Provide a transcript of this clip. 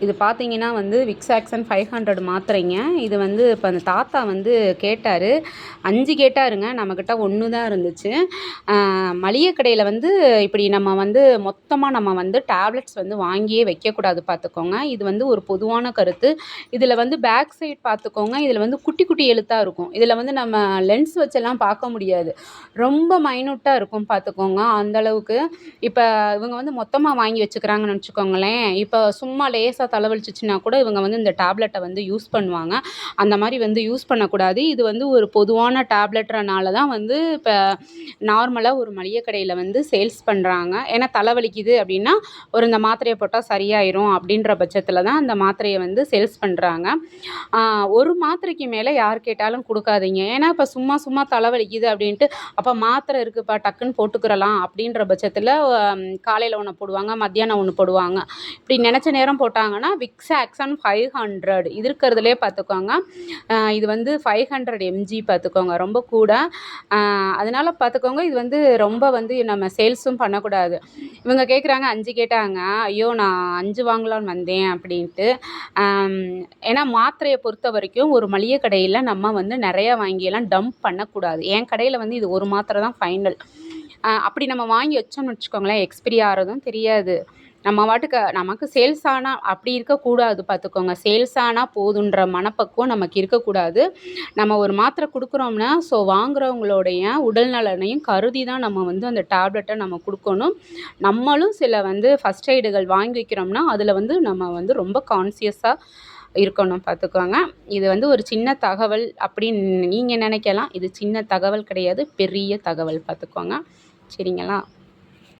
இது பார்த்தீங்கன்னா வந்து விக்ஸாக்சன் 500 மாத்திரைங்க. இது வந்து இப்போ அந்த தாத்தா வந்து கேட்டார். 5 கேட்டாருங்க. நம்மக்கிட்ட 1 தான் இருந்துச்சு. மளிகை கடையில் வந்து இப்படி நம்ம வந்து மொத்தமாக நம்ம வந்து டேப்லெட்ஸ் வந்து வாங்கியே வைக்கக்கூடாது பார்த்துக்கோங்க. இது வந்து ஒரு பொதுவான கருத்து. இதில் வந்து பேக் சைட் பார்த்துக்கோங்க. இதில் வந்து குட்டி குட்டி எழுத்தாக இருக்கும். இதில் வந்து நம்ம லென்ஸ் வச்செல்லாம் பார்க்க முடியாது. ரொம்ப மைனூட்டாக இருக்கும் பார்த்துக்கோங்க. அந்தளவுக்கு இப்போ இவங்க வந்து மொத்தமாக வாங்கி வச்சுக்கிறாங்கன்னு வச்சுக்கோங்களேன். இப்போ சும்மா லேசாக தலைவலிச்சிச்சுன்னா கூட இவங்க வந்து இந்த டேப்லெட்டை வந்து யூஸ் பண்ணுவாங்க. அந்த மாதிரி வந்து யூஸ் பண்ணக்கூடாது. இது வந்து ஒரு பொதுவான டேப்லெட்றனால தான் வந்து இப்போ நார்மலாக ஒரு மளிகை கடையில் வந்து சேல்ஸ் பண்ணுறாங்க. ஏன்னா தலைவலிக்குது அப்படின்னா இந்த மாத்திரையை போட்டால் சரியாயிரும் அப்படின்ற பட்சத்தில் தான் அந்த மாத்திரையை வந்து சேல்ஸ் பண்ணுறாங்க. ஒரு மாத்திரைக்கு மேலே யார் கேட்டாலும் கொடுக்காதீங்க. ஏன்னா இப்போ சும்மா சும்மா தலைவலிக்குது அப்படின்ட்டு அப்போ மாத்திரை இருக்குப்பா டக்குன்னு போட்டுக்கிறலாம் அப்படின்ற பட்சத்தில் காலையில் ஒன்று போடுவாங்க, மத்தியானம் ஒன்று போடுவாங்க. இப்படி நினச்ச நேரம் போட்டாங்கன்னா விக்ஸாக்சன் 500 இது இருக்கிறதுலே பார்த்துக்கோங்க. இது வந்து 500 mg பார்த்துக்கோங்க, ரொம்ப கூட. அதனால் பார்த்துக்கோங்க, இது வந்து ரொம்ப வந்து நம்ம சேல்ஸும் பண்ணக்கூடாது. இவங்க கேட்குறாங்க, 5 கேட்டாங்க. ஐயோ நான் 5 வாங்கலான்னு வந்தேன் அப்படின்ட்டு. ஏன்னா மாத்திரையை பொறுத்த வரைக்கும் ஒரு மளிகை கடையில் நம்ம வந்து நிறையா வாங்கியெல்லாம் டம்ப் பண்ணக்கூடாது. என் கடையில் வந்து இது ஒரு மாத்திரை தான் ஃபைனல். அப்படி நம்ம வாங்கி வச்சோம்னு வச்சுக்கோங்களேன், எக்ஸ்பிரி ஆகிறதும் தெரியாது. நம்ம பாட்டுக்கு நமக்கு சேல்ஸ் ஆனால் அப்படி இருக்கக்கூடாது பார்த்துக்கோங்க. சேல்ஸ் ஆனால் போதுன்ற மனப்பக்குவம் நமக்கு இருக்கக்கூடாது. நம்ம ஒரு மாத்திரை கொடுக்குறோம்னா வாங்குறவங்களுடைய உடல் நலனையும் கருதி தான் நம்ம வந்து அந்த டேப்லெட்டை நம்ம கொடுக்கணும். நம்மளும் சில வந்து ஃபஸ்ட் எய்டுகள் வாங்கி வைக்கிறோம்னா அதில் வந்து நம்ம வந்து ரொம்ப கான்சியஸாக இருக்கணும் பார்த்துக்கோங்க. இது வந்து ஒரு சின்ன தகவல் அப்படின்னு நீங்கள் நினைக்கலாம். இது சின்ன தகவல் கிடையாது, பெரிய தகவல் பார்த்துக்கோங்க. சரிங்களா?